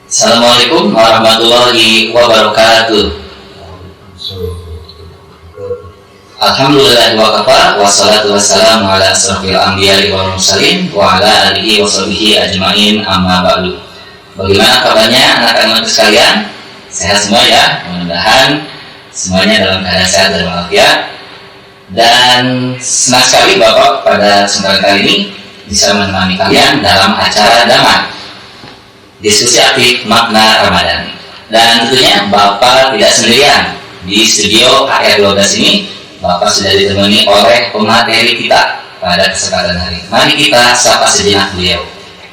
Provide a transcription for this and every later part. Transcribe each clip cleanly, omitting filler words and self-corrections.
Assalamualaikum warahmatullahi wabarakatuh. Alhamdulillah wa kafa, wassalatu wassalamu ala asrofil anbiya'i wal mursalin wa ala alihi wa sahbihi ajmain, amma ba'du. Bagaimana kabarnya anak-anak sekalian? Sehat semua ya? Mudah-mudahan semuanya dalam keadaan sehat dan walafiat. Dan senang sekali Bapak pada kesempatan kali ini bisa menemani kalian dalam acara Damai, diskusi aktif makna Ramadan. Dan tentunya Bapak tidak sendirian. Di studio AR12 ini Bapak sudah ditemani oleh pemateri kita pada kesempatan hari. Mari kita sapa sejenak beliau.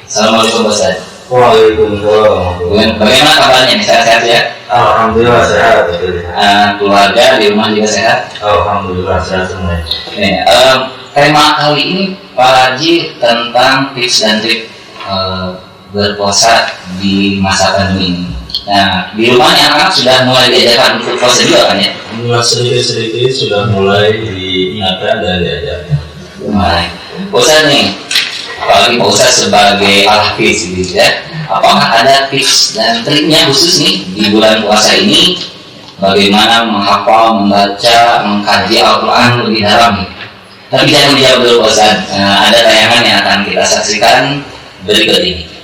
Assalamualaikum Ustaz. Waalaikumsalam. Bagaimana kabarnya? Sehat-sehat ya? Alhamdulillah sehat. Keluarga di rumah juga sehat? Alhamdulillah sehat semua. Tema kali ini Pak Haji tentang tips dan trik berpuasa di masa pandemi ini. Nah, di rumah anak-anak sudah mulai diajarkan untuk puasa juga kan ya? Sedikit-sedikit sudah mulai diingatkan dan diajarkan. Baik. Ustaz nih, apalagi Pak Ustaz sebagai al-hafiz gitu ya, apakah ada tips dan triknya khusus nih di bulan puasa ini bagaimana menghafal, membaca, mengkaji Al-Quran lebih dalam nih? Tapi jangan dijawab dulu Pak Ustaz. Ada tayangan yang akan kita saksikan berikut ini.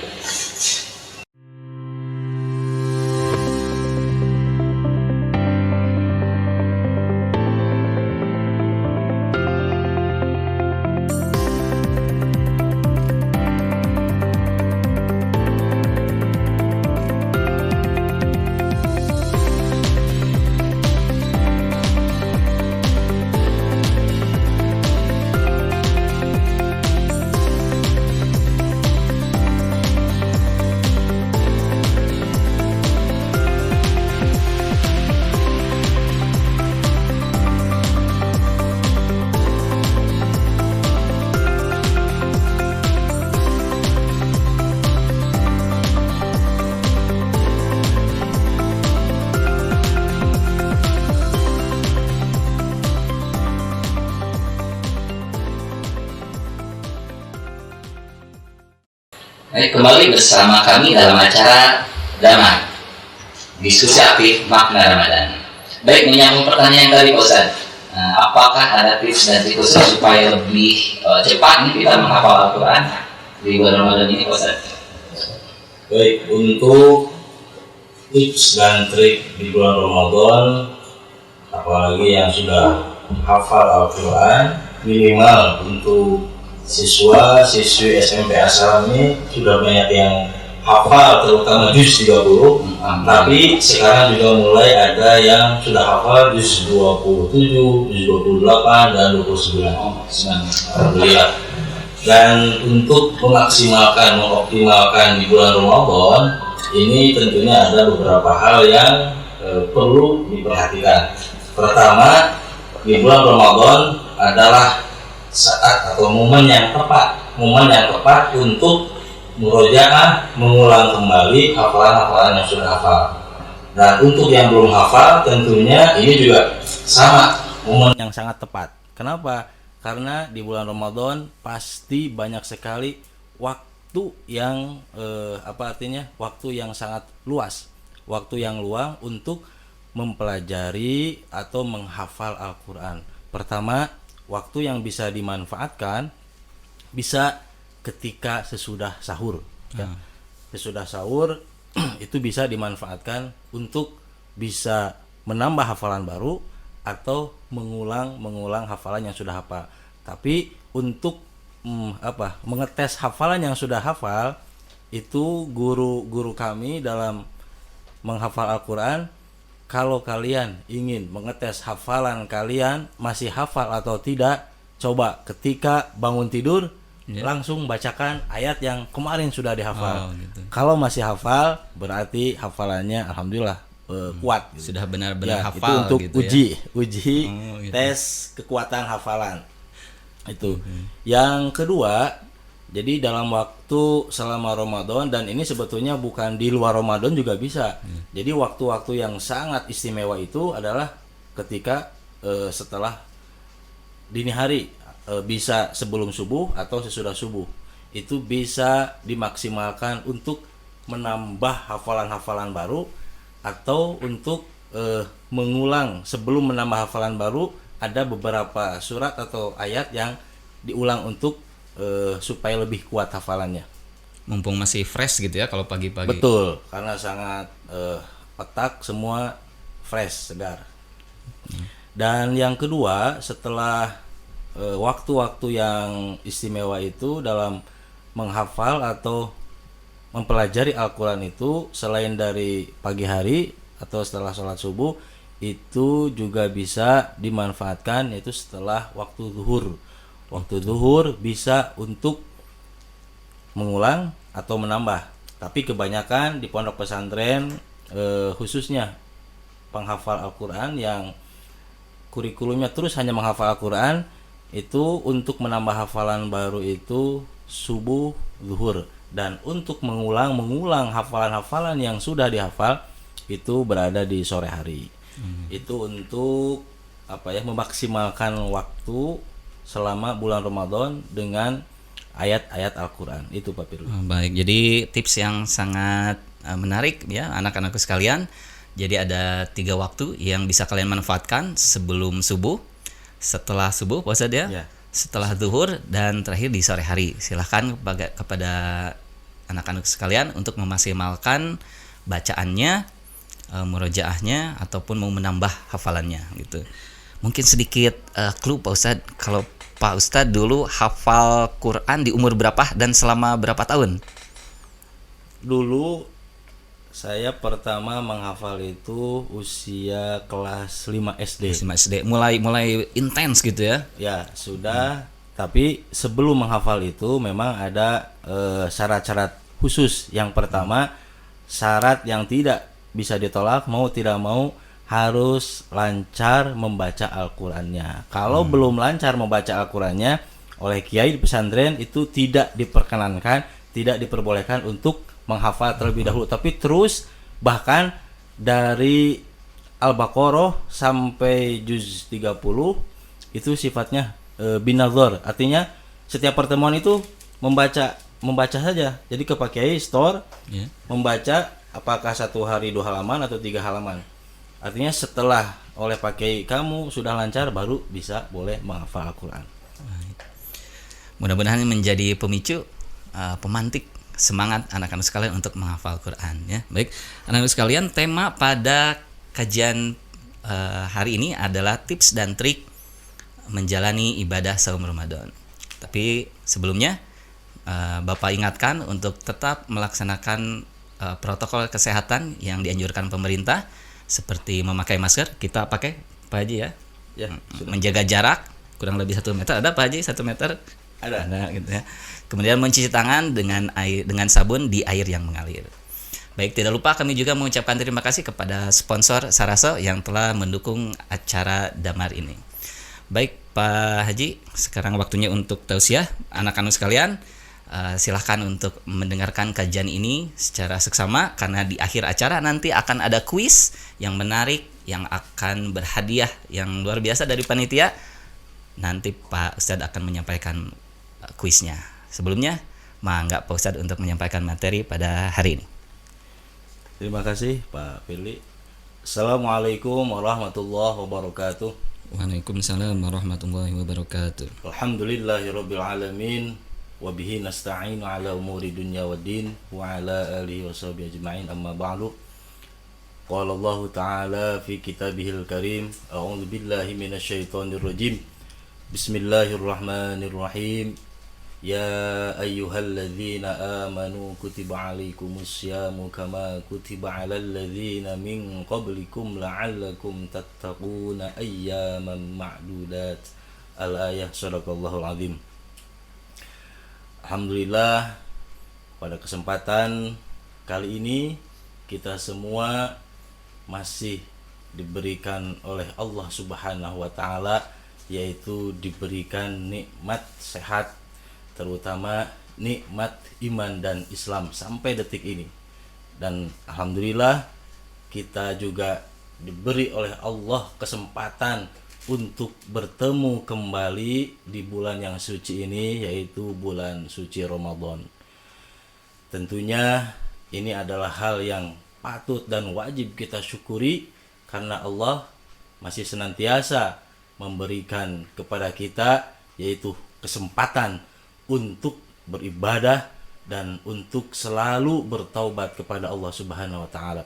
Baik, kembali bersama kami dalam acara Damai, diskusi aktif makna Ramadan. Baik, menyambung pertanyaan yang tadi Pak Ustaz, apakah ada tips dan trik khusus supaya lebih cepat nih kita menghafal Al-Quran di bulan Ramadan ini Pak Ustaz? Baik, untuk tips dan trik di bulan Ramadan, apalagi yang sudah hafal Al-Quran, minimal untuk siswa-siswi SMP Asal ini sudah banyak yang hafal, terutama juz 30. Tapi sekarang juga mulai ada yang sudah hafal juz 27, juz 28 dan 29. Alhamdulillah. Dan untuk mengoptimalkan di bulan Ramadan ini tentunya ada beberapa hal yang perlu diperhatikan. Pertama, di bulan Ramadan adalah saat atau momen yang tepat untuk murojaah, mengulang kembali hafalan-hafalan yang sudah hafal. Dan untuk yang belum hafal tentunya ini juga sama momen yang sangat tepat. Kenapa? Karena di bulan Ramadan pasti banyak sekali waktu yang waktu yang sangat luas, waktu yang luang untuk mempelajari atau menghafal Al-Quran. Pertama, waktu yang bisa dimanfaatkan bisa ketika sesudah sahur ya. Sesudah sahur itu bisa dimanfaatkan untuk bisa menambah hafalan baru atau mengulang hafalan yang sudah hafal. Tapi untuk mengetes hafalan yang sudah hafal, itu guru kami dalam menghafal Al-Quran, kalau kalian ingin mengetes hafalan kalian masih hafal atau tidak, coba ketika bangun tidur langsung bacakan ayat yang kemarin sudah dihafal. Gitu. Kalau masih hafal berarti hafalannya alhamdulillah kuat. Gitu. Sudah benar-benar hafal. Itu untuk gitu uji gitu. tes kekuatan hafalan. Itu. Yang kedua, jadi dalam waktu selama Ramadan, dan ini sebetulnya bukan di luar Ramadan juga bisa. Jadi waktu-waktu yang sangat istimewa itu adalah ketika setelah dini hari, bisa sebelum subuh atau sesudah subuh. Itu bisa dimaksimalkan untuk menambah hafalan-hafalan baru atau untuk mengulang. Sebelum menambah hafalan baru ada beberapa surat atau ayat yang diulang untuk supaya lebih kuat hafalannya. Mumpung masih fresh gitu ya kalau pagi-pagi. Betul, karena sangat otak semua fresh, segar. Dan yang kedua, setelah waktu-waktu yang istimewa itu dalam menghafal atau mempelajari Al-Quran itu, selain dari pagi hari atau setelah sholat subuh, itu juga bisa dimanfaatkan yaitu setelah waktu zuhur. Waktu zuhur bisa untuk mengulang atau menambah. Tapi kebanyakan di pondok pesantren khususnya penghafal Al-Quran yang kurikulumnya terus hanya menghafal Al-Quran, itu untuk menambah hafalan baru itu subuh zuhur, dan untuk mengulang hafalan-hafalan yang sudah dihafal itu berada di sore hari. Itu untuk memaksimalkan waktu selama bulan Ramadan dengan ayat-ayat Al-Quran. Itu Pak Firly. Baik, jadi tips yang sangat menarik ya anak-anakku sekalian. Jadi ada 3 waktu yang bisa kalian manfaatkan: sebelum subuh, setelah subuh Pak Ustadz ya, setelah zuhur, dan terakhir di sore hari. Silahkan kepada anak-anak sekalian untuk memaksimalkan bacaannya, murojaahnya, ataupun mau menambah hafalannya gitu. Mungkin sedikit clue Pak Ustadz, kalau Pak Ustadz dulu hafal Quran di umur berapa dan selama berapa tahun? Dulu saya pertama menghafal itu usia kelas 5 SD. 5 SD, mulai intens gitu ya? Ya, sudah. Tapi sebelum menghafal itu memang ada syarat-syarat khusus. Yang pertama, syarat yang tidak bisa ditolak, mau tidak mau harus lancar membaca Al-Qur'annya. Kalau belum lancar membaca Al-Qur'annya, oleh kiai di pesantren itu tidak diperkenankan, tidak diperbolehkan untuk menghafal terlebih dahulu, tapi terus bahkan dari Al-Baqarah sampai juz 30 itu sifatnya binazar. Artinya setiap pertemuan itu membaca saja. Jadi ke Pak Kiai store membaca apakah 1 hari 2 halaman atau 3 halaman. Artinya setelah oleh Pak Kiai kamu sudah lancar baru bisa boleh menghafal Al-Qur'an. Mudah-mudahan menjadi pemicu, pemantik semangat anak-anak sekalian untuk menghafal Quran ya. Baik, anak-anak sekalian, tema pada kajian hari ini adalah tips dan trik menjalani ibadah saum Ramadan. Tapi sebelumnya Bapak ingatkan untuk tetap melaksanakan protokol kesehatan yang dianjurkan pemerintah, seperti memakai masker, kita pakai Pak Haji ya. Menjaga jarak kurang lebih 1 meter. Ada Pak Haji 1 meter? Ada gitu ya. Kemudian mencuci tangan dengan sabun di air yang mengalir. Baik, tidak lupa kami juga mengucapkan terima kasih kepada sponsor Saraso yang telah mendukung acara damar ini. Baik Pak Haji, sekarang waktunya untuk tausiah. Anak-anak sekalian, silahkan untuk mendengarkan kajian ini secara seksama, karena di akhir acara nanti akan ada kuis yang menarik yang akan berhadiah yang luar biasa dari panitia. Nanti Pak Ustadz akan menyampaikan kuisnya. Sebelumnya, mangga Pak Ustadz untuk menyampaikan materi pada hari ini. Terima kasih Pak Firly. Assalamualaikum warahmatullahi wabarakatuh. Waalaikumsalam warahmatullahi wabarakatuh. Alhamdulillahirabbil alamin, wa bihi nasta'inu ala umuri dunya waddin, wa ala alihi washabihi ajma'in, amma ba'du. Qala Allah Ta'ala fi kitabihil karim, a'udzu billahi minasyaitonir rajim. Bismillahirrahmanirrahim. Ya ayyuhalladzina amanu kutiba alaikumus syamu kama kutiba alal ladzina min qablikum la'allakum tattaquna ayyaman ma'dudat. Al-ayah. Shadaqallahul azim. Alhamdulillah, pada kesempatan kali ini kita semua masih diberikan oleh Allah Subhanahu wa taala, yaitu diberikan nikmat sehat, terutama nikmat iman dan Islam sampai detik ini. Dan alhamdulillah kita juga diberi oleh Allah kesempatan untuk bertemu kembali di bulan yang suci ini, yaitu bulan suci Ramadan. Tentunya ini adalah hal yang patut dan wajib kita syukuri, karena Allah masih senantiasa memberikan kepada kita yaitu kesempatan untuk beribadah dan untuk selalu bertaubat kepada Allah Subhanahu wa taala.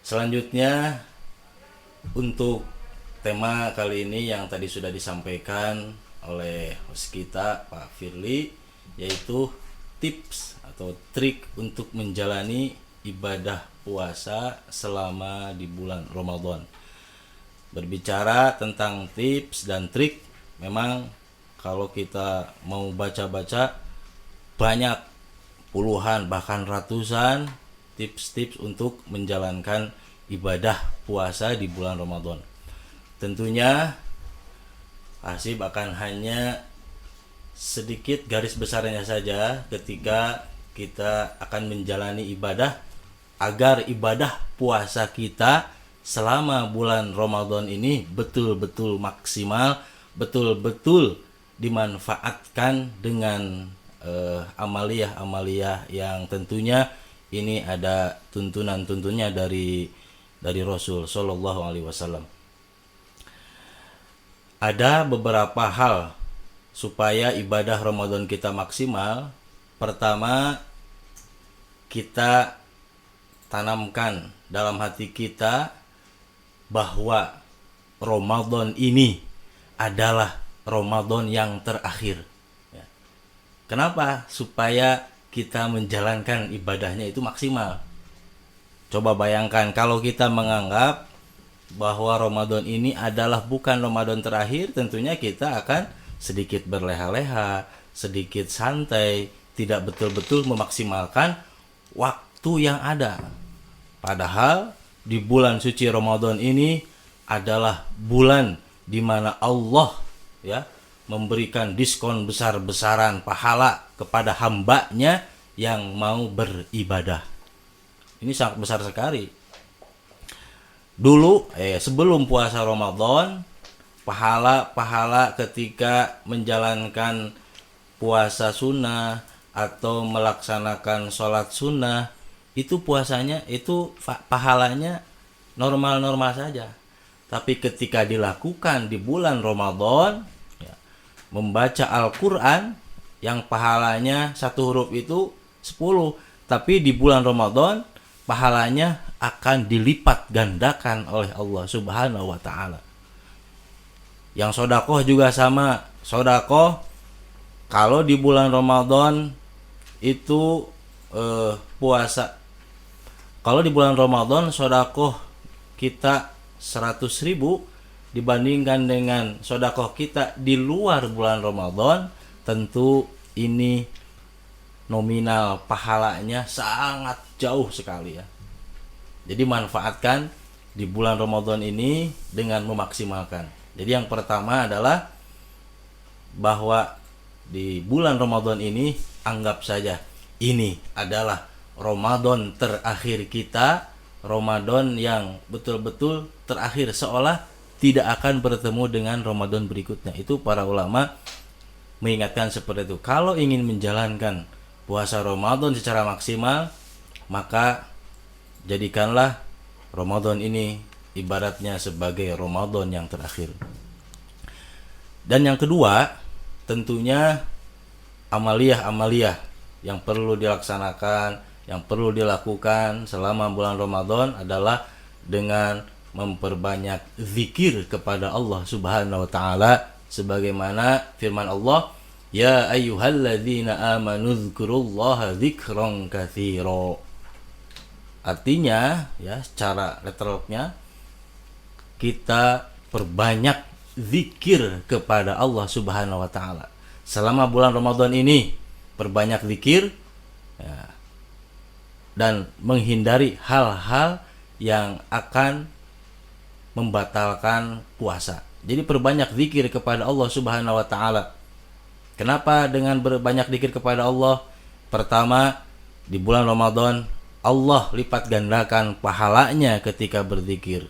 Selanjutnya, untuk tema kali ini yang tadi sudah disampaikan oleh host kita Pak Firly, yaitu tips atau trik untuk menjalani ibadah puasa selama di bulan Ramadan. Berbicara tentang tips dan trik, memang kalau kita mau baca-baca banyak puluhan bahkan ratusan tips-tips untuk menjalankan ibadah puasa di bulan Ramadan. Tentunya Hasib akan hanya sedikit garis besarnya saja ketika kita akan menjalani ibadah, agar ibadah puasa kita selama bulan Ramadan ini betul-betul maksimal, betul-betul dimanfaatkan dengan amaliyah-amaliyah yang tentunya ini ada tuntunan-tuntunnya dari Rasul Shallallahu Alaihi Wasallam. Ada beberapa hal supaya ibadah Ramadan kita maksimal. Pertama, kita tanamkan dalam hati kita bahwa Ramadan ini adalah Ramadan yang terakhir. Ya. Kenapa? Supaya kita menjalankan ibadahnya itu maksimal. Coba bayangkan kalau kita menganggap bahwa Ramadan ini adalah bukan Ramadan terakhir, tentunya kita akan sedikit berleha-leha, sedikit santai, tidak betul-betul memaksimalkan waktu yang ada. Padahal di bulan suci Ramadan ini adalah bulan di mana Allah ya memberikan diskon besar-besaran pahala kepada hambanya yang mau beribadah. Ini sangat besar sekali. Dulu sebelum puasa Ramadan, pahala-pahala ketika menjalankan puasa sunnah atau melaksanakan sholat sunnah, itu puasanya itu pahalanya normal-normal saja. Tapi ketika dilakukan di bulan Ramadan, ya, membaca Al-Quran yang pahalanya satu huruf itu 10, tapi di bulan Ramadan pahalanya akan dilipat gandakan oleh Allah Subhanahu wa taala. Yang sodakoh juga sama. Sodakoh kalau di bulan Ramadan itu puasa. Kalau di bulan Ramadan sodakoh kita 100.000 dibandingkan dengan sodakoh kita di luar bulan Ramadan, tentu ini nominal pahalanya sangat jauh sekali ya. Jadi manfaatkan di bulan Ramadan ini dengan memaksimalkan. Jadi yang pertama adalah bahwa di bulan Ramadan ini anggap saja ini adalah Ramadan terakhir kita, Ramadan yang betul-betul terakhir, seolah tidak akan bertemu dengan Ramadan berikutnya. Itu para ulama mengingatkan seperti itu. Kalau ingin menjalankan puasa Ramadan secara maksimal, maka jadikanlah Ramadan ini ibaratnya sebagai Ramadan yang terakhir. Dan yang kedua, tentunya amaliyah-amaliyah yang perlu dilaksanakan, yang perlu dilakukan selama bulan Ramadan adalah dengan memperbanyak zikir kepada Allah Subhanahu wa taala, sebagaimana firman Allah, ya ayyuhalladzina amanu dzkurullaha dzikran katsira. Artinya ya, secara literalnya kita perbanyak zikir kepada Allah Subhanahu wa taala. Selama bulan Ramadan ini perbanyak zikir ya, dan menghindari hal-hal yang akan membatalkan puasa. Jadi perbanyak zikir kepada Allah Subhanahu wa taala. Kenapa dengan berbanyak zikir kepada Allah? Pertama, di bulan Ramadan Allah lipat gandakan pahalanya ketika berzikir.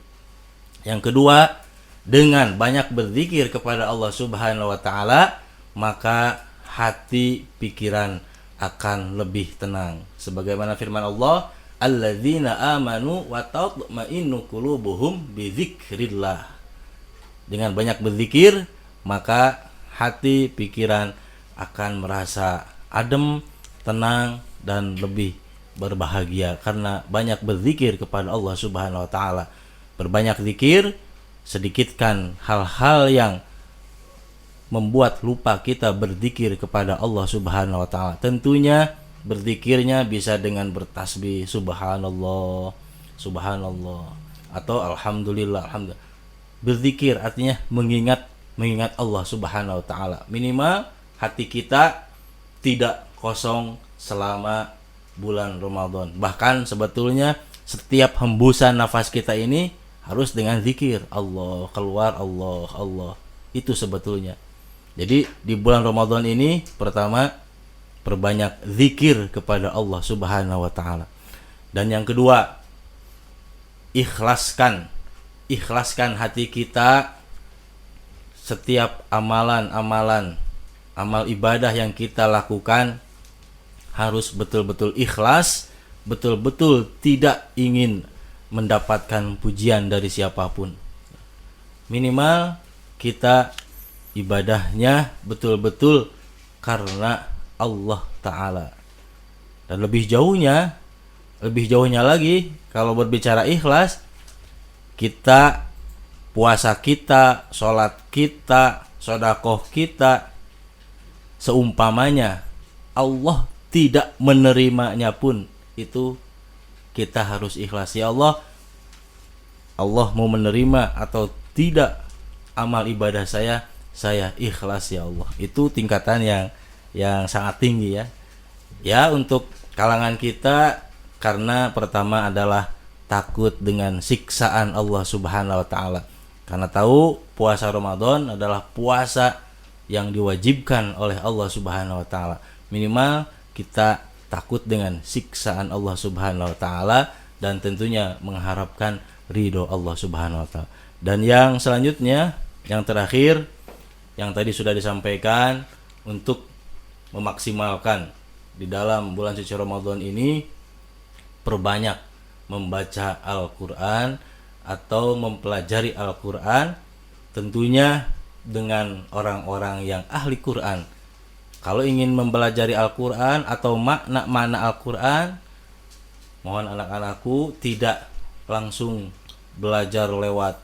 Yang kedua, dengan banyak berzikir kepada Allah Subhanahu wa taala, maka hati pikiran akan lebih tenang. Sebagaimana firman Allah, alladzina amanu wa tatma'innu qulubuhum bidzikrillah. Dengan banyak berzikir, maka hati, pikiran akan merasa adem, tenang, dan lebih berbahagia karena banyak berzikir kepada Allah Subhanahu wa taala. Berbanyak zikir, sedikitkan hal-hal yang membuat lupa kita berzikir kepada Allah Subhanahu wa taala. Tentunya berzikirnya bisa dengan bertasbih subhanallah, subhanallah, atau alhamdulillah, alhamdulillah. Berzikir artinya mengingat Allah Subhanahu wa taala. Minimal hati kita tidak kosong selama bulan Ramadan. Bahkan sebetulnya setiap hembusan nafas kita ini harus dengan zikir. Allah keluar, Allah, Allah. Itu sebetulnya. Jadi di bulan Ramadan ini pertama perbanyak zikir kepada Allah Subhanahu wa taala. Dan yang kedua, ikhlaskan hati kita. Setiap amal ibadah yang kita lakukan harus betul-betul ikhlas, betul-betul tidak ingin mendapatkan pujian dari siapapun. Minimal kita ibadahnya betul-betul karena Allah Ta'ala. Dan lebih jauhnya lagi, kalau berbicara ikhlas, kita, puasa kita, sholat kita, sedekah kita, seumpamanya Allah tidak menerimanya pun, itu kita harus ikhlas. Ya Allah, Allah mau menerima atau tidak amal ibadah saya ikhlas ya Allah. Itu tingkatan yang sangat tinggi ya. Ya, untuk kalangan kita, karena pertama adalah takut dengan siksaan Allah Subhanahu wa taala. Karena tahu puasa Ramadan adalah puasa yang diwajibkan oleh Allah Subhanahu wa taala. Minimal kita takut dengan siksaan Allah Subhanahu wa taala dan tentunya mengharapkan ridho Allah Subhanahu wa taala. Dan yang selanjutnya, yang terakhir, yang tadi sudah disampaikan, untuk memaksimalkan di dalam bulan suci Ramadan ini, perbanyak membaca Al-Quran atau mempelajari Al-Quran, tentunya dengan orang-orang yang ahli Quran. Kalau ingin mempelajari Al-Quran atau makna-makna Al-Quran, mohon anak-anakku tidak langsung belajar lewat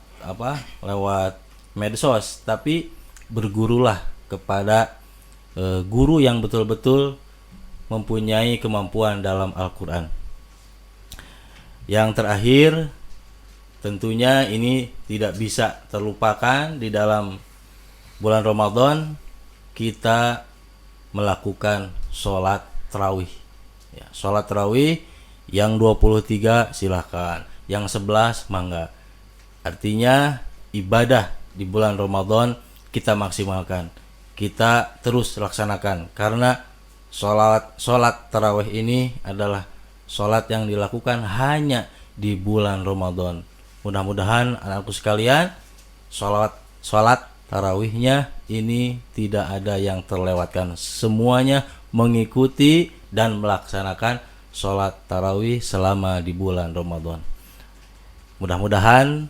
medsos, tapi bergurulah kepada guru yang betul-betul mempunyai kemampuan dalam Al-Quran. Yang terakhir, tentunya ini tidak bisa terlupakan di dalam bulan Ramadan, kita melakukan sholat tarawih. Ya, sholat tarawih yang 23 silakan, yang 11 mangga. Artinya ibadah di bulan Ramadan kita maksimalkan, kita terus laksanakan, karena sholat tarawih ini adalah sholat yang dilakukan hanya di bulan Ramadan. Mudah-mudahan anakku sekalian, sholat tarawihnya ini tidak ada yang terlewatkan. Semuanya mengikuti dan melaksanakan sholat tarawih selama di bulan Ramadan. Mudah-mudahan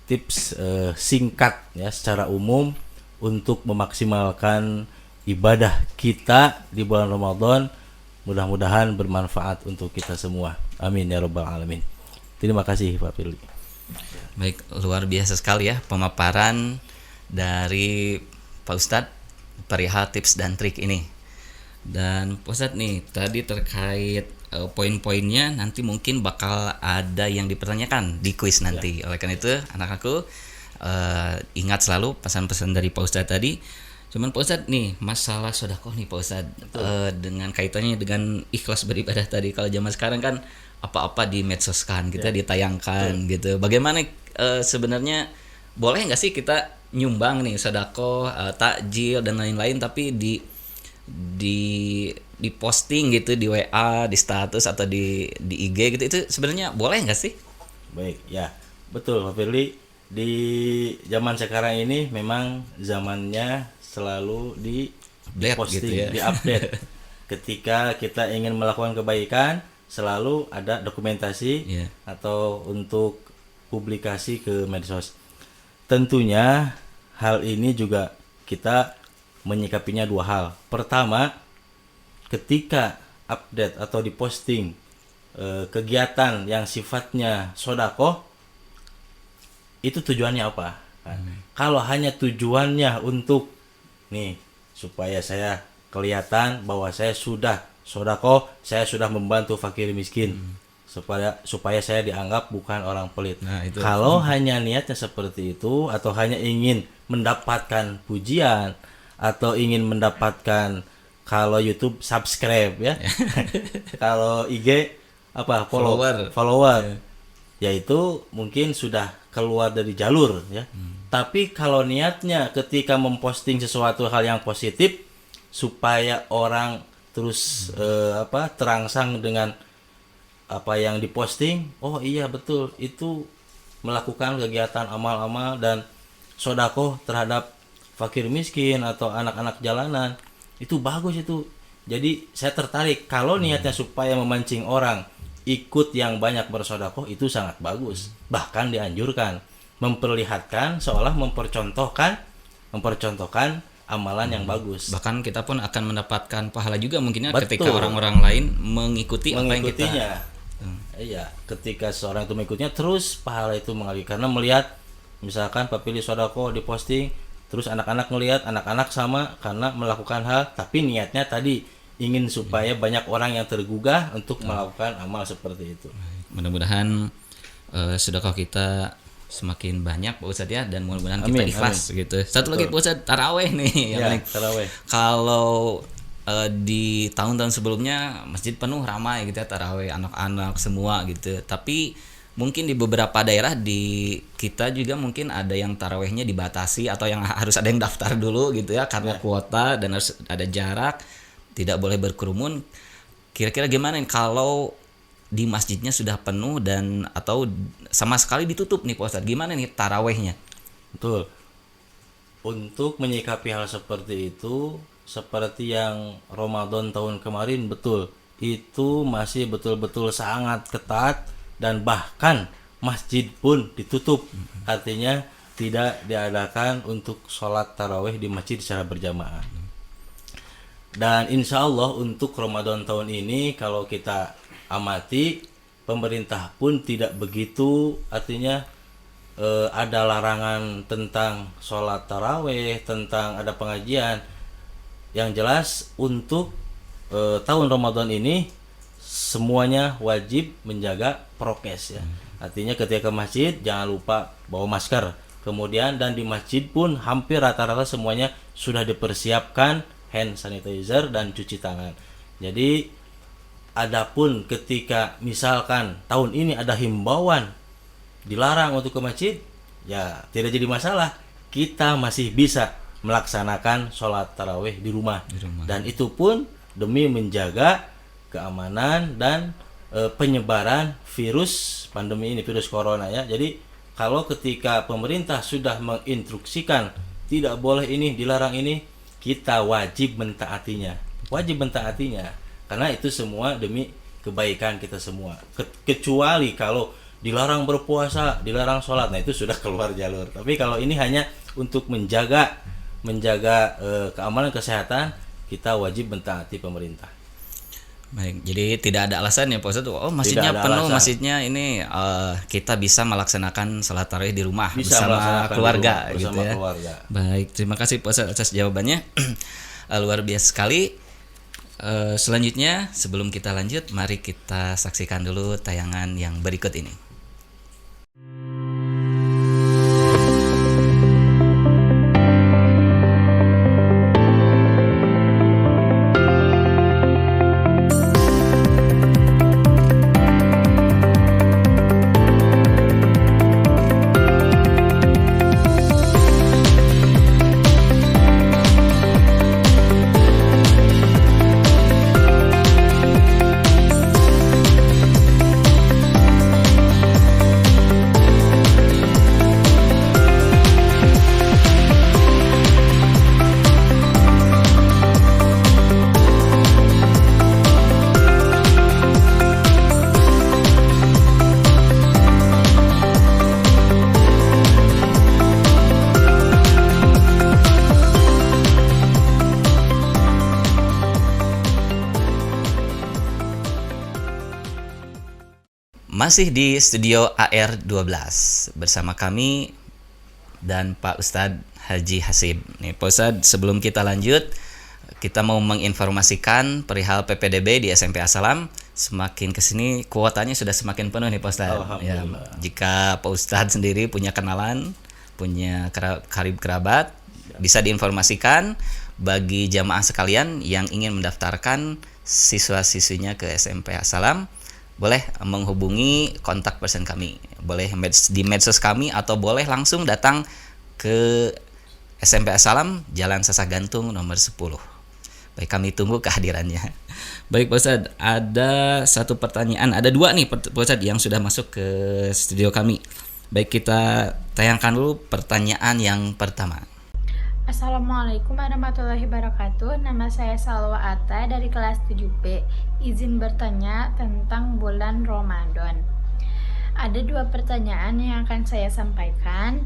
tips singkat ya secara umum untuk memaksimalkan ibadah kita di bulan Ramadan, mudah-mudahan bermanfaat untuk kita semua. Amin ya rabbal alamin. Terima kasih Pak Firly. Baik, luar biasa sekali ya pemaparan dari Pak Ustadz perihal tips dan trik ini. Dan Pak Ustadz nih, tadi terkait poin-poinnya nanti mungkin bakal ada yang dipertanyakan di kuis nanti. Oleh karena itu, anak aku ingat selalu pesan-pesan dari Pak Ustadz tadi. Cuman Pak Ustadz nih, masalah sedekah nih Pak Ustadz, dengan kaitannya dengan ikhlas beribadah tadi. Kalau zaman sekarang kan apa-apa di medsos kan, kita ditayangkan gitu. Bagaimana sebenarnya boleh nggak sih kita nyumbang nih sedekah, takjil dan lain-lain, tapi di posting gitu di WA, di status atau di IG gitu, itu sebenarnya boleh nggak sih? Baik, ya betul Pak Firly. Di zaman sekarang ini memang zamannya selalu di posting, gitu ya? Di update. ketika kita ingin melakukan kebaikan selalu ada dokumentasi Iya. atau untuk publikasi ke medsos. Tentunya hal ini juga kita menyikapinya dua hal. Pertama, ketika update atau diposting kegiatan yang sifatnya sodakoh, itu tujuannya apa? Kan? Kalau hanya tujuannya untuk nih supaya saya kelihatan bahwa saya sudah sodakoh, saya sudah membantu fakir miskin, supaya saya dianggap bukan orang pelit. Nah, itu. Kalau hanya niatnya seperti itu atau hanya ingin mendapatkan pujian atau ingin mendapatkan, kalau YouTube subscribe ya, kalau IG apa follower, yaitu mungkin sudah keluar dari jalur ya. Tapi kalau niatnya ketika memposting sesuatu hal yang positif supaya orang terus terangsang dengan apa yang diposting, oh iya betul itu melakukan kegiatan amal-amal dan sodakoh terhadap fakir miskin atau anak-anak jalanan, itu bagus itu. Jadi saya tertarik kalau niatnya supaya memancing orang ikut yang banyak bersodakoh, itu sangat bagus, bahkan dianjurkan, memperlihatkan seolah mempercontohkan amalan yang bagus. Bahkan kita pun akan mendapatkan pahala juga mungkinnya Betul. ketika orang-orang lain mengikuti apa yang kita. Iya, ketika seorang itu mengikutinya, terus pahala itu mengalir karena melihat misalkan Pak Pilih sodako diposting, terus anak-anak ngelihat, anak-anak sama karena melakukan hal, tapi niatnya tadi ingin supaya banyak orang yang tergugah untuk melakukan amal seperti itu. Mudah-mudahan sedekah kita semakin banyak Pak Ustadz ya, dan mudah-mudahan kita Amin, ikhlas gitu. Satu lagi Pak Ustadz, taraweh nih yang Ya, paling. taraweh. Kalau di tahun-tahun sebelumnya masjid penuh ramai gitu ya, taraweh anak-anak semua gitu. Tapi mungkin di beberapa daerah di kita juga mungkin ada yang tarawehnya dibatasi atau yang harus ada yang daftar dulu gitu ya karena kuota dan harus ada jarak, tidak boleh berkerumun. Kira-kira gimana nih kalau di masjidnya sudah penuh dan atau sama sekali ditutup nih Pak Ustadz, gimana nih tarawehnya? Betul. Untuk menyikapi hal seperti itu, seperti yang Ramadan tahun kemarin, betul, itu masih betul-betul sangat ketat dan bahkan masjid pun ditutup. Artinya tidak diadakan untuk sholat taraweh di masjid secara berjamaah. Dan insya Allah untuk Ramadan tahun ini kalau kita amati, pemerintah pun tidak begitu, artinya ada larangan tentang sholat taraweh, tentang ada pengajian. Yang jelas untuk tahun Ramadan ini semuanya wajib menjaga prokes ya. Artinya ketika ke masjid jangan lupa bawa masker. Kemudian dan di masjid pun hampir rata-rata semuanya sudah dipersiapkan hand sanitizer dan cuci tangan. Jadi adapun ketika misalkan tahun ini ada himbauan dilarang untuk ke masjid, ya tidak jadi masalah. Kita masih bisa melaksanakan sholat tarawih di rumah. Dan itu pun demi menjaga keamanan dan penyebaran virus pandemi ini, virus corona ya. Jadi kalau ketika pemerintah sudah menginstruksikan tidak boleh ini, dilarang ini, kita wajib mentaatinya. Karena itu semua demi kebaikan kita semua. Kecuali kalau dilarang berpuasa, dilarang sholat, nah itu sudah keluar jalur. Tapi kalau ini hanya untuk menjaga keamanan kesehatan, kita wajib mentaati pemerintah. Baik, jadi tidak ada alasan ya Pak Ustadz. Oh masjidnya penuh, masjidnya ini kita bisa melaksanakan salat tarawih di rumah bersama keluarga gitu ya. Baik, terima kasih Pak Ustadz atas jawabannya. Luar biasa sekali. Selanjutnya sebelum kita lanjut, mari kita saksikan dulu tayangan yang berikut ini. Masih di studio AR12 bersama kami dan Pak Ustadz Haji Hasib. Nih Pak Ustadz, sebelum kita lanjut, kita mau menginformasikan perihal PPDB di SMP As-Salam. Semakin kesini kuotanya sudah semakin penuh nih Pak Ustadz. Ya, jika Pak Ustadz sendiri punya kenalan, punya karib kerabat, bisa diinformasikan bagi jamaah sekalian yang ingin mendaftarkan siswa-siswinya ke SMP As-Salam, boleh menghubungi kontak person kami, boleh di medsos kami atau boleh langsung datang ke SMP As-Salam Jalan Sasak Gantung nomor 10. Baik, kami tunggu kehadirannya. Baik Pak Ustadz, ada satu pertanyaan, ada dua nih Pak Ustadz yang sudah masuk ke studio kami. Baik, kita tayangkan dulu pertanyaan yang pertama. Assalamualaikum warahmatullahi wabarakatuh. Nama saya Salwa Atta dari kelas 7B. Izin bertanya tentang bulan Ramadan. Ada dua pertanyaan yang akan saya sampaikan.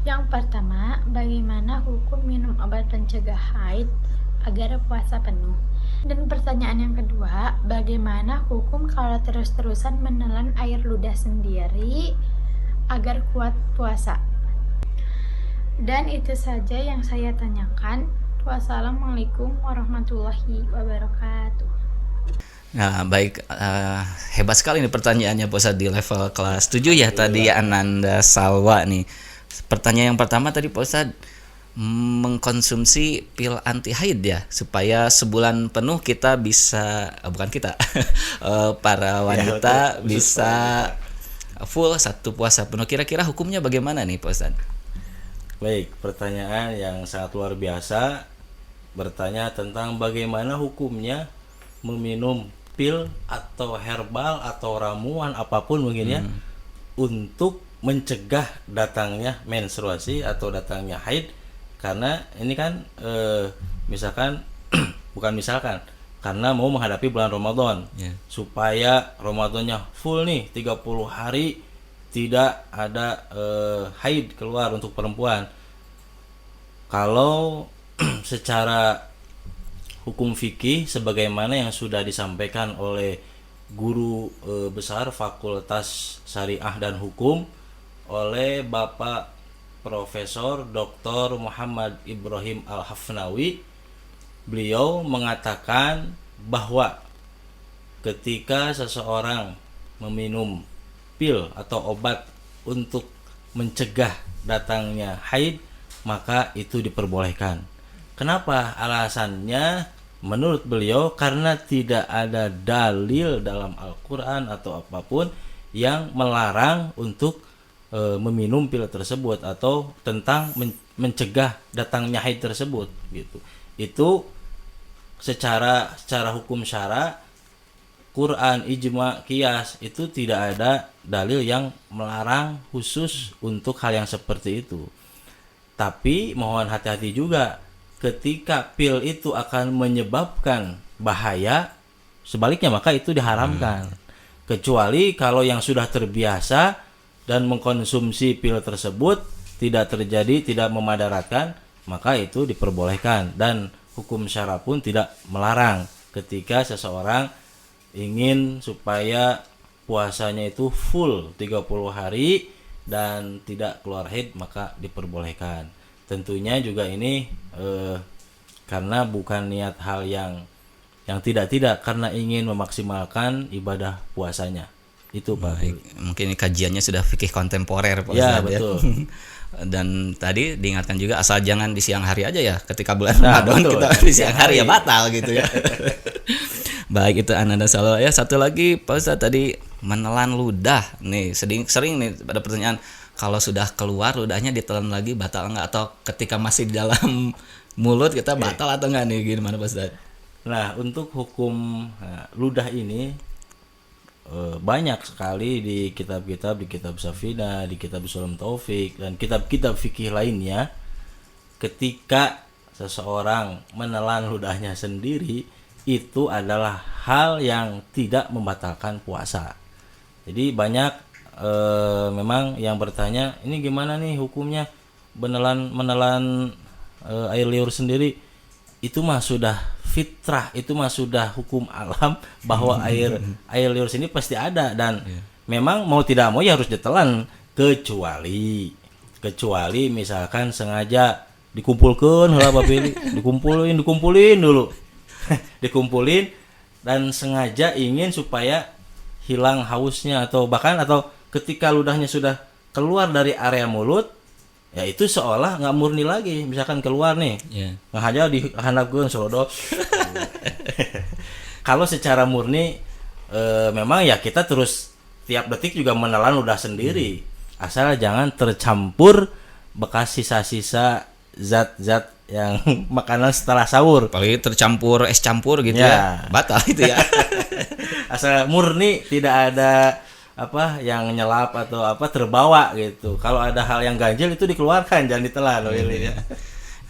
Yang pertama, bagaimana hukum minum obat pencegah haid agar puasa penuh? Dan pertanyaan yang kedua, bagaimana hukum kalau terus-terusan menelan air ludah sendiri agar kuat puasa? Dan itu saja yang saya tanyakan. Wassalamualaikum warahmatullahi wabarakatuh. Nah, baik, hebat sekali nih pertanyaannya Pak Ustadz di level kelas 7 ya tadi Ananda Salwa nih. Pertanyaan yang pertama tadi Pak Ustadz, mengkonsumsi pil anti haid ya supaya sebulan penuh kita bisa bukan kita para wanita bisa full satu puasa penuh. Kira-kira hukumnya bagaimana nih Pak Ustadz? Baik, pertanyaan yang sangat luar biasa, bertanya tentang bagaimana hukumnya meminum pil atau herbal atau ramuan apapun mungkin ya untuk mencegah datangnya menstruasi atau datangnya haid. Karena ini kan misalkan bukan misalkan, karena mau menghadapi bulan Ramadan, supaya Ramadannya full nih 30 hari tidak ada haid keluar untuk perempuan. Kalau secara hukum fikih sebagaimana yang sudah disampaikan oleh guru besar Fakultas Syariah dan Hukum oleh Bapak Profesor Dr. Muhammad Ibrahim Al-Hafnawi, beliau mengatakan bahwa ketika seseorang meminum pil atau obat untuk mencegah datangnya haid, maka itu diperbolehkan. Kenapa? Alasannya menurut beliau karena tidak ada dalil dalam Al-Quran atau apapun yang melarang untuk meminum pil tersebut atau tentang mencegah datangnya haid tersebut gitu. Itu secara hukum syara, Quran, ijma, qiyas itu tidak ada dalil yang melarang khusus untuk hal yang seperti itu. Tapi mohon hati-hati juga ketika pil itu akan menyebabkan bahaya, sebaliknya maka itu diharamkan. Kecuali kalau yang sudah terbiasa dan mengkonsumsi pil tersebut tidak terjadi, tidak memadaratkan, maka itu diperbolehkan. Dan hukum syara pun tidak melarang ketika seseorang ingin supaya puasanya itu full 30 hari dan tidak keluar haid, maka diperbolehkan. Tentunya juga ini karena bukan niat hal yang tidak karena ingin memaksimalkan ibadah puasanya. Itu Pak. Baik, mungkin kajiannya sudah fikih kontemporer Pak Ya, Ustadz, betul. Dan tadi diingatkan juga asal jangan di siang hari aja ya. Ketika bulan Ramadan kita di siang hari ya batal gitu ya. Baik, itu Ananda Salwa ya. Satu lagi Pak Ustadz tadi menelan ludah. Nih sering nih pada pertanyaan, kalau sudah keluar ludahnya ditelan lagi batal enggak, atau ketika masih di dalam mulut kita batal atau enggak nih, gimana Pak Ustadz? Nah, untuk hukum ludah ini banyak sekali di kitab-kitab, di kitab Safina, di kitab Sulam Taufik dan kitab-kitab fikih lainnya. Ketika seseorang menelan ludahnya sendiri, itu adalah hal yang tidak membatalkan puasa. Jadi banyak memang yang bertanya, ini gimana nih hukumnya menelan air liur sendiri? Itu mah sudah fitrah, itu mah sudah hukum alam bahwa air liur sini pasti ada, dan memang mau tidak mau ya harus ditelan, kecuali misalkan sengaja dikumpulkan heula Babili, dikumpulin dulu. Dikumpulin dan sengaja ingin supaya hilang hausnya atau ketika ludahnya sudah keluar dari area mulut, ya itu seolah nggak murni lagi. Misalkan keluar nih, ngahaja dihandapkeun solodok. Kalau secara murni memang ya kita terus tiap detik juga menelan ludah sendiri. Asal jangan tercampur bekas sisa-sisa zat-zat yang makanan setelah sahur. Apalagi tercampur es campur gitu ya. Batal itu ya. Asal murni, tidak ada yang nyelap atau terbawa gitu. Kalau ada hal yang ganjil itu dikeluarkan, jangan ditelan.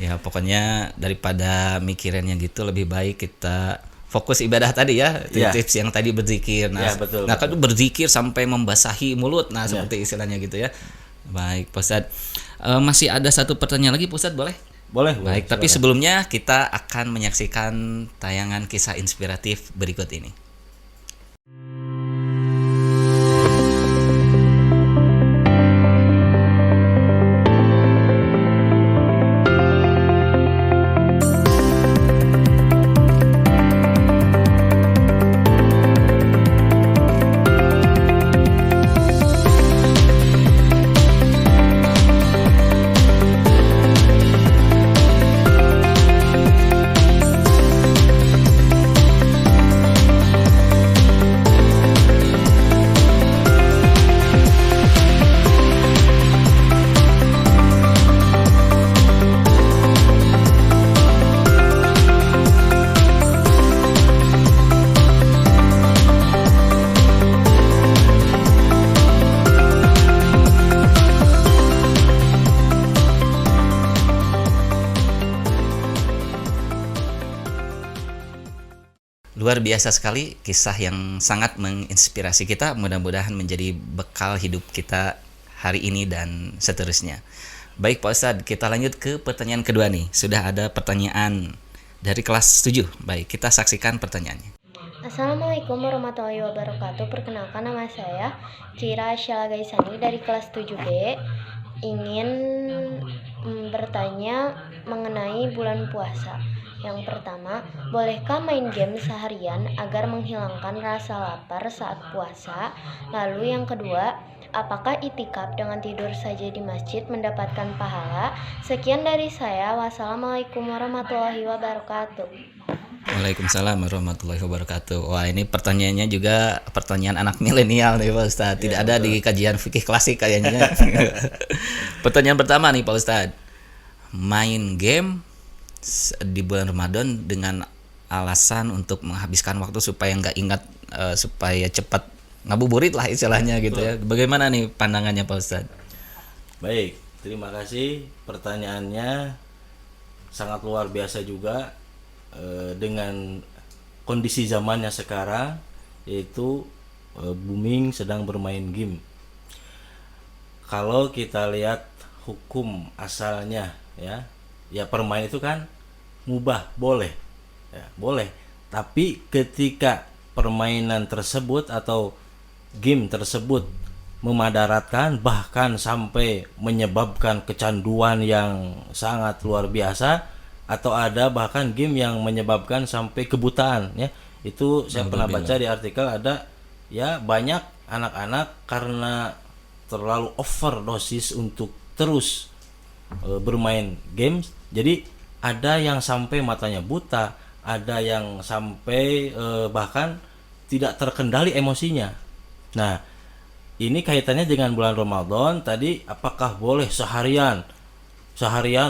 Ya pokoknya daripada mikirannya gitu, lebih baik kita fokus ibadah tadi ya. Tips yang tadi berzikir. Nah, betul, kan itu berzikir sampai membasahi mulut. Nah, seperti istilahnya gitu ya. Baik, Pak Ustadz. Masih ada satu pertanyaan lagi, Pak Ustadz, boleh? Boleh. Baik, tapi sebelumnya kita akan menyaksikan tayangan kisah inspiratif berikut ini. Luar biasa sekali kisah yang sangat menginspirasi kita. Mudah-mudahan menjadi bekal hidup kita hari ini dan seterusnya. Baik Pak Ustadz, kita lanjut ke pertanyaan kedua nih. Sudah ada pertanyaan dari kelas 7. Baik, kita saksikan pertanyaannya. Assalamualaikum warahmatullahi wabarakatuh. Perkenalkan, nama saya Cira Syala Gaisani dari kelas 7B. Ingin bertanya mengenai bulan puasa. Yang pertama, bolehkah main game seharian agar menghilangkan rasa lapar saat puasa? Lalu yang kedua, apakah itikaf dengan tidur saja di masjid mendapatkan pahala? Sekian dari saya. Wassalamualaikum warahmatullahi wabarakatuh. Waalaikumsalam warahmatullahi wabarakatuh. Wah, ini pertanyaannya juga pertanyaan anak milenial nih Pak Ustadz. Tidak ada di kajian fikih klasik kayaknya. Pertanyaan pertama nih Pak Ustadz. Main game di bulan Ramadan dengan alasan untuk menghabiskan waktu supaya nggak ingat, supaya cepat ngabuburit lah istilahnya gitu ya. Bagaimana nih pandangannya Pak Ustadz? Baik, terima kasih. Pertanyaannya sangat luar biasa juga dengan kondisi zamannya sekarang, yaitu booming sedang bermain game. Kalau kita lihat hukum asalnya ya permain itu kan mubah, boleh ya, boleh. Tapi ketika permainan tersebut atau game tersebut memadaratkan, bahkan sampai menyebabkan kecanduan yang sangat luar biasa, atau ada bahkan game yang menyebabkan sampai kebutaan ya, itu saya pernah baca di artikel, ada ya banyak anak-anak karena terlalu overdosis untuk terus bermain games, jadi ada yang sampai matanya buta, ada yang sampai bahkan tidak terkendali emosinya. Nah, ini kaitannya dengan bulan Ramadan tadi, apakah boleh seharian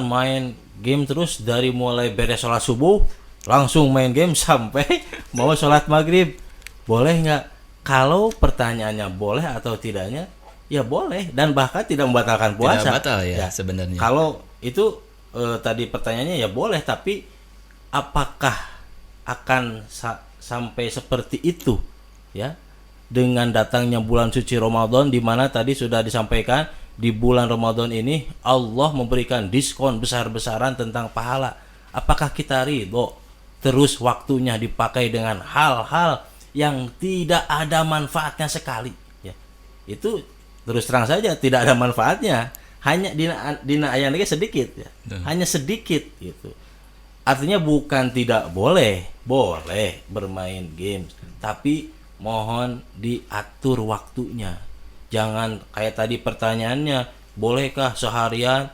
main game terus, dari mulai beres sholat subuh langsung main game sampai mau sholat maghrib, boleh nggak? Kalau pertanyaannya boleh atau tidaknya, ya boleh, dan bahkan tidak membatalkan puasa. Tidak batal ya sebenarnya. Kalau itu tadi pertanyaannya ya boleh, tapi apakah akan sampai seperti itu ya dengan datangnya bulan suci Ramadan, di mana tadi sudah disampaikan di bulan Ramadan ini Allah memberikan diskon besar-besaran tentang pahala. Apakah kita ridho terus waktunya dipakai dengan hal-hal yang tidak ada manfaatnya sekali ya? itu terus terang saja tidak ada manfaatnya, hanya dina ayang lagi sedikit ya, hanya sedikit gitu. Artinya bukan tidak boleh bermain games, tapi mohon diatur waktunya. Jangan kayak tadi pertanyaannya, bolehkah seharian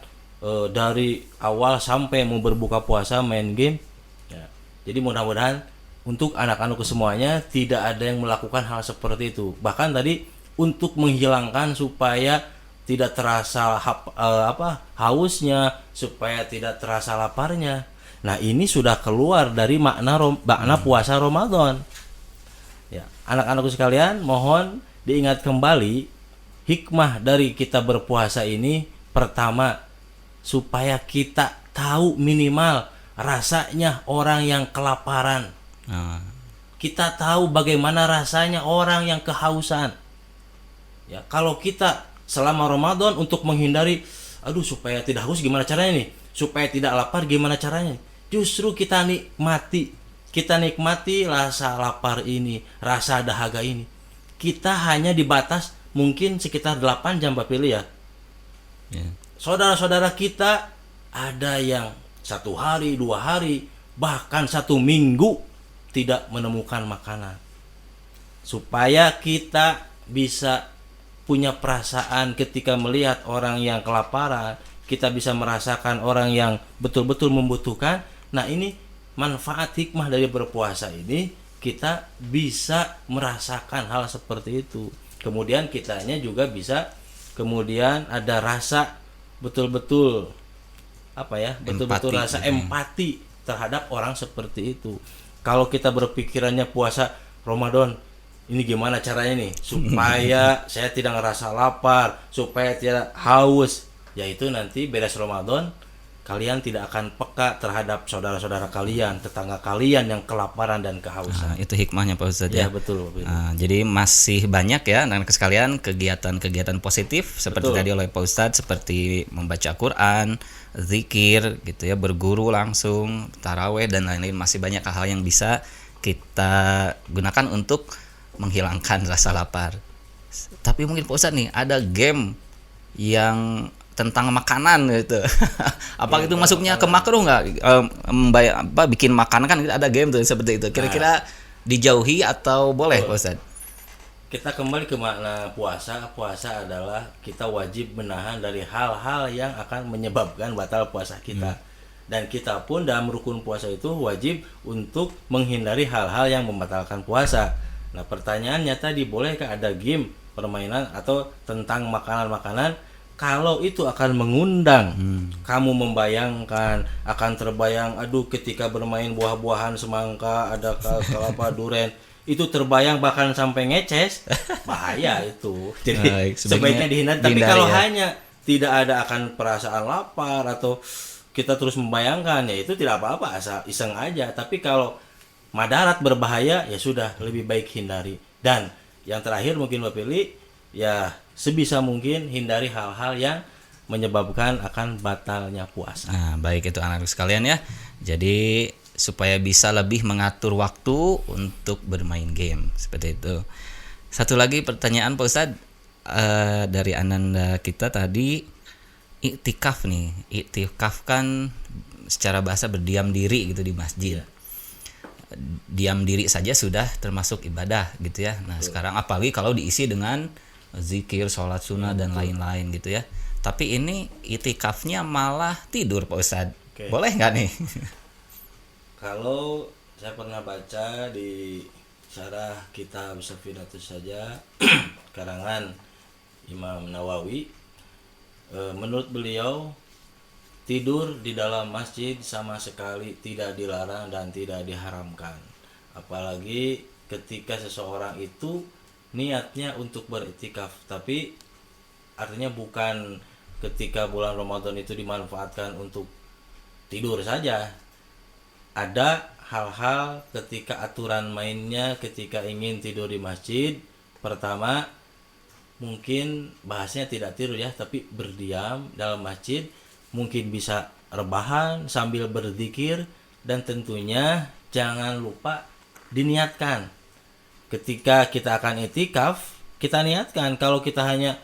dari awal sampai mau berbuka puasa main game? Ya. Jadi mudah-mudahan untuk anak-anak semuanya tidak ada yang melakukan hal seperti itu. Bahkan tadi untuk menghilangkan supaya tidak terasa hausnya, supaya tidak terasa laparnya. Nah, ini sudah keluar dari makna puasa Ramadan. Ya, anak-anakku sekalian, mohon diingat kembali hikmah dari kita berpuasa ini. Pertama, supaya kita tahu minimal rasanya orang yang kelaparan. Kita tahu bagaimana rasanya orang yang kehausan. Ya, kalau kita selama Ramadan untuk menghindari, supaya tidak haus gimana caranya nih? Supaya tidak lapar gimana caranya? Justru kita nikmati rasa lapar ini, rasa dahaga ini. Kita hanya dibatas mungkin sekitar 8 jam Pak Pilih ya. Saudara-saudara kita ada yang 1 hari, 2 hari, bahkan 1 minggu tidak menemukan makanan. Supaya kita bisa punya perasaan ketika melihat orang yang kelaparan, kita bisa merasakan orang yang betul-betul membutuhkan. Nah, ini manfaat hikmah dari berpuasa ini, kita bisa merasakan hal seperti itu. Kemudian kitanya juga bisa kemudian ada rasa betul-betul betul-betul rasa empati terhadap orang seperti itu. Kalau kita berpikirannya puasa Ramadan ini gimana caranya nih supaya saya tidak ngerasa lapar, supaya tidak haus, yaitu nanti beres Ramadan kalian tidak akan peka terhadap saudara-saudara kalian, tetangga kalian yang kelaparan dan kehausan. Itu hikmahnya Pak Ustadz ya. Betul. Jadi masih banyak ya anak-anak sekalian kegiatan-kegiatan positif seperti tadi oleh Pak Ustadz, seperti membaca Quran, zikir gitu ya, berguru langsung, taraweh dan lain-lain. Masih banyak hal yang bisa kita gunakan untuk menghilangkan rasa lapar. Tapi mungkin Pak Ustadz nih ada game yang tentang makanan gitu. Apa itu masuknya ke makruh nggak? Bikin makanan kan ada game tuh seperti itu. Kira-kira dijauhi atau boleh Pak Ustadz? Kita kembali ke makna puasa. Puasa adalah kita wajib menahan dari hal-hal yang akan menyebabkan batal puasa kita. Dan kita pun dalam rukun puasa itu wajib untuk menghindari hal-hal yang membatalkan puasa. Nah, pertanyaannya tadi, bolehkah ada game, permainan atau tentang makanan-makanan? Kalau itu akan mengundang kamu membayangkan, akan terbayang, ketika bermain buah-buahan semangka, ada kelapa durian, itu terbayang bahkan sampai ngeces, bahaya itu. Jadi sebaiknya dihindari. Tapi kalau hanya tidak ada akan perasaan lapar atau kita terus membayangkan, ya itu tidak apa-apa, asal iseng aja. Tapi kalau madarat berbahaya, ya sudah, lebih baik hindari. Dan yang terakhir mungkin Bapak pilih, ya sebisa mungkin hindari hal-hal yang menyebabkan akan batalnya puasa. Nah, baik itu anak-anak sekalian ya. Jadi supaya bisa lebih mengatur waktu untuk bermain game seperti itu. Satu lagi pertanyaan Pak Ustadz dari Ananda kita tadi, iktikaf nih. Iktikaf kan secara bahasa berdiam diri gitu di masjid. Diam diri saja sudah termasuk ibadah gitu ya. Nah, sekarang apalagi kalau diisi dengan zikir, sholat sunnah dan lain-lain gitu ya. Tapi ini itikafnya malah tidur Pak Ustadz. Boleh nggak nih? Kalau saya pernah baca di syarah kitab Safinatus saja karangan Imam Nawawi, menurut beliau tidur di dalam masjid sama sekali tidak dilarang dan tidak diharamkan. Apalagi ketika seseorang itu niatnya untuk beriktikaf, tapi artinya bukan ketika bulan Ramadan itu dimanfaatkan untuk tidur saja. Ada hal-hal ketika aturan mainnya ketika ingin tidur di masjid. Pertama, mungkin bahasanya tidak tidur ya, tapi berdiam dalam masjid. Mungkin bisa rebahan sambil berzikir, dan tentunya jangan lupa diniatkan ketika kita akan itikaf, kita niatkan. Kalau kita hanya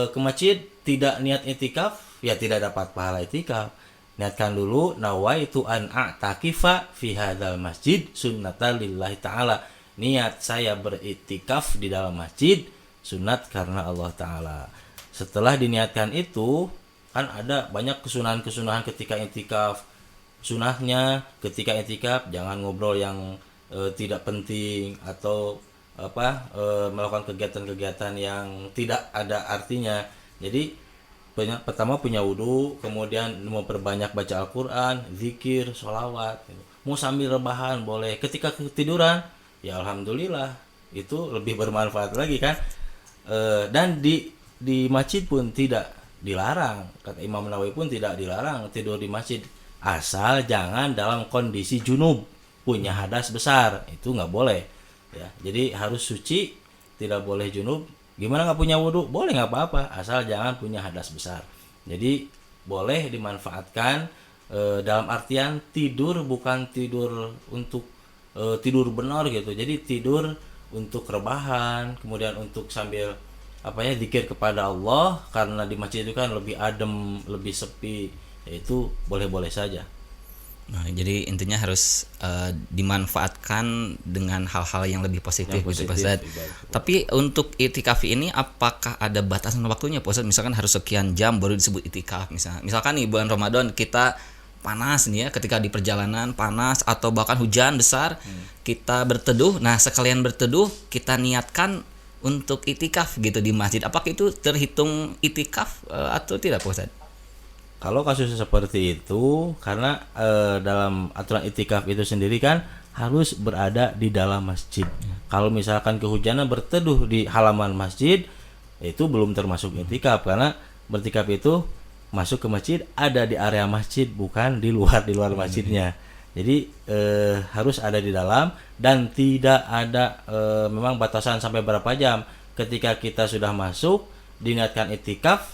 ke masjid tidak niat itikaf, ya tidak dapat pahala itikaf. Niatkan dulu, nawaitu an a'takifa fi hadzal masjid sunnatan lillahi ta'ala. Niat saya beritikaf di dalam masjid sunat karena Allah Ta'ala. Setelah diniatkan itu, kan ada banyak kesunahan-kesunahan ketika itikaf. Sunahnya ketika itikaf jangan ngobrol yang tidak penting atau melakukan kegiatan-kegiatan yang tidak ada artinya. Jadi pertama punya wudhu, kemudian memperbanyak baca Al-Quran, zikir, sholawat. Mau sambil rebahan boleh. Ketika ketiduran, ya alhamdulillah, itu lebih bermanfaat lagi kan. Dan di masjid pun tidak dilarang, kata Imam Nawawi pun tidak dilarang tidur di masjid, asal jangan dalam kondisi junub, punya hadas besar, itu nggak boleh ya. Jadi harus suci, tidak boleh junub. Gimana nggak punya wudhu? Boleh, nggak apa-apa, asal jangan punya hadas besar. Jadi boleh dimanfaatkan dalam artian tidur bukan tidur untuk tidur benar gitu. Jadi tidur untuk rebahan, kemudian untuk sambil zikir kepada Allah, karena di masjid itu kan lebih adem, lebih sepi, yaitu boleh-boleh saja. Nah, jadi intinya harus dimanfaatkan dengan hal-hal yang lebih positif, gitu Pak Ustadz. Tapi untuk itikaf ini apakah ada batasan waktunya Pak Ustadz? Misalkan harus sekian jam baru disebut itikaf misalkan nih bulan Ramadan kita panas nih ya, ketika di perjalanan panas atau bahkan hujan besar, kita berteduh. Nah, sekalian berteduh kita niatkan untuk itikaf gitu di masjid. Apakah itu terhitung itikaf atau tidak Pak Ustadz? Kalau kasusnya seperti itu, karena dalam aturan itikaf itu sendiri kan harus berada di dalam masjid. Kalau misalkan kehujanan berteduh di halaman masjid, itu belum termasuk itikaf, karena bertikaf itu masuk ke masjid ada di area masjid, bukan di luar masjidnya. Jadi harus ada di dalam, dan tidak ada memang batasan sampai berapa jam. Ketika kita sudah masuk diniatkan itikaf,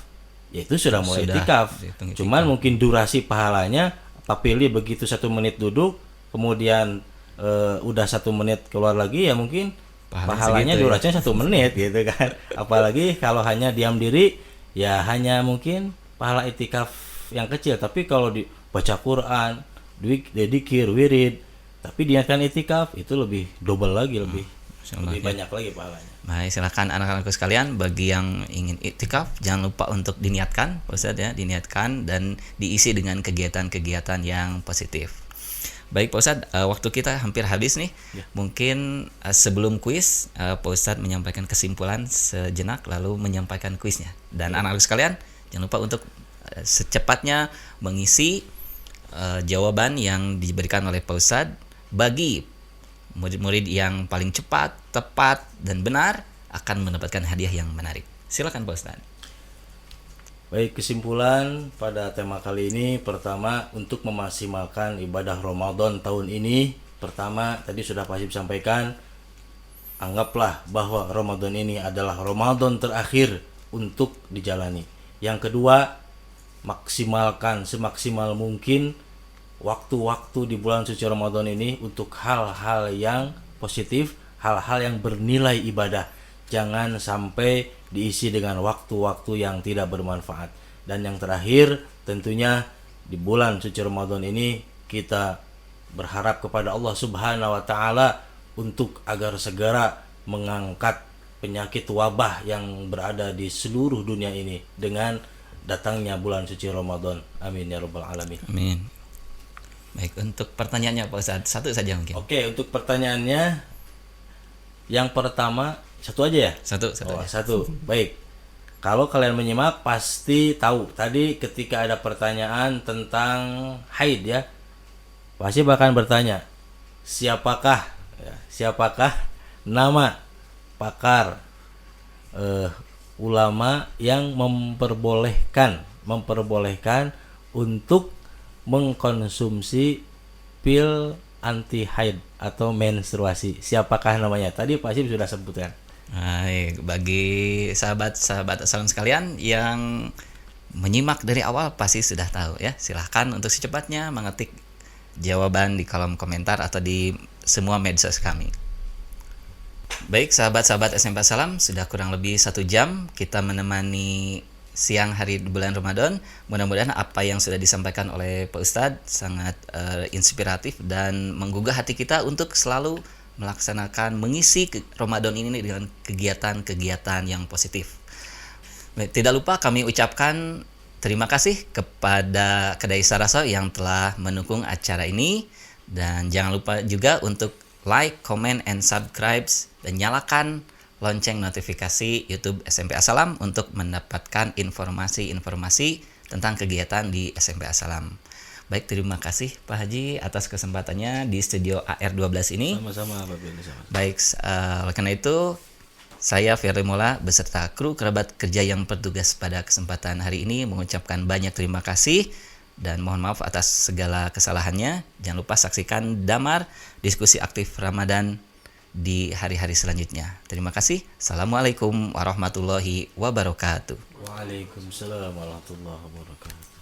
yaitu sudah mulai itikaf. Cuman mungkin durasi pahalanya pilih begitu 1 menit duduk, kemudian udah 1 menit keluar lagi, ya mungkin pahalanya durasinya 1 menit gitu kan. Apalagi kalau hanya diam diri, ya hanya mungkin pahala itikaf yang kecil. Tapi kalau dibaca Quran, dzikir, wirid, tapi diniatkan itikaf, itu lebih double lagi, lebih banyak lagi pahalanya. Baik, silakan anak-anakku sekalian, bagi yang ingin iktikaf jangan lupa untuk diniatkan, Pak Ustadz ya, diniatkan dan diisi dengan kegiatan-kegiatan yang positif. Baik Pak Ustadz, waktu kita hampir habis nih. Ya. Mungkin sebelum kuis, Pak Ustadz menyampaikan kesimpulan sejenak lalu menyampaikan kuisnya. Dan anak-anak sekalian jangan lupa untuk secepatnya mengisi jawaban yang diberikan oleh Pak Ustadz. Bagi murid-murid yang paling cepat, tepat, dan benar akan mendapatkan hadiah yang menarik. Silakan Pak Ustadz. Baik, kesimpulan pada tema kali ini, pertama, untuk memaksimalkan ibadah Ramadan tahun ini, pertama tadi sudah Pak Hib sampaikan, anggaplah bahwa Ramadan ini adalah Ramadan terakhir untuk dijalani. Yang kedua, maksimalkan semaksimal mungkin waktu-waktu di bulan suci Ramadan ini untuk hal-hal yang positif, hal-hal yang bernilai ibadah. Jangan sampai diisi dengan waktu-waktu yang tidak bermanfaat. Dan yang terakhir, tentunya di bulan suci Ramadan ini kita berharap kepada Allah Subhanahu wa taala untuk agar segera mengangkat penyakit wabah yang berada di seluruh dunia ini dengan datangnya bulan suci Ramadan. Amin ya rabbal alamin. Amin. Baik, untuk pertanyaannya Pak Ustadz, satu saja mungkin. Oke, untuk pertanyaannya yang pertama, satu aja ya? Satu. Baik. Kalau kalian menyimak pasti tahu. Tadi ketika ada pertanyaan tentang haid ya, pasti bahkan bertanya, siapakah nama pakar ulama yang memperbolehkan untuk mengkonsumsi pil anti haid atau menstruasi. Siapakah namanya? Tadi Pak Sim sudah sebutkan. Baik, bagi sahabat-sahabat salam sekalian yang menyimak dari awal pasti sudah tahu ya. Silahkan untuk secepatnya mengetik jawaban di kolom komentar atau di semua medsos kami. Baik sahabat-sahabat SMP Salam, sudah kurang lebih 1 jam kita menemani siang hari bulan Ramadan. Mudah-mudahan apa yang sudah disampaikan oleh Pak Ustadz sangat inspiratif dan menggugah hati kita untuk selalu melaksanakan mengisi Ramadan ini dengan kegiatan-kegiatan yang positif. Baik, tidak lupa kami ucapkan terima kasih kepada Kedai Saraso yang telah mendukung acara ini, dan jangan lupa juga untuk like, comment, and subscribe, dan nyalakan lonceng notifikasi YouTube SMP Asalam untuk mendapatkan informasi-informasi tentang kegiatan di SMP Asalam. Baik, terima kasih Pak Haji atas kesempatannya di studio AR12 ini. Sama-sama Pak Billy. Baik, karena itu saya Ferry Mola beserta kru kerabat kerja yang bertugas pada kesempatan hari ini mengucapkan banyak terima kasih dan mohon maaf atas segala kesalahannya. Jangan lupa saksikan Damar Diskusi Aktif Ramadan di hari-hari selanjutnya. Terima kasih. Assalamualaikum warahmatullahi wabarakatuh. Waalaikumsalam warahmatullahi wabarakatuh.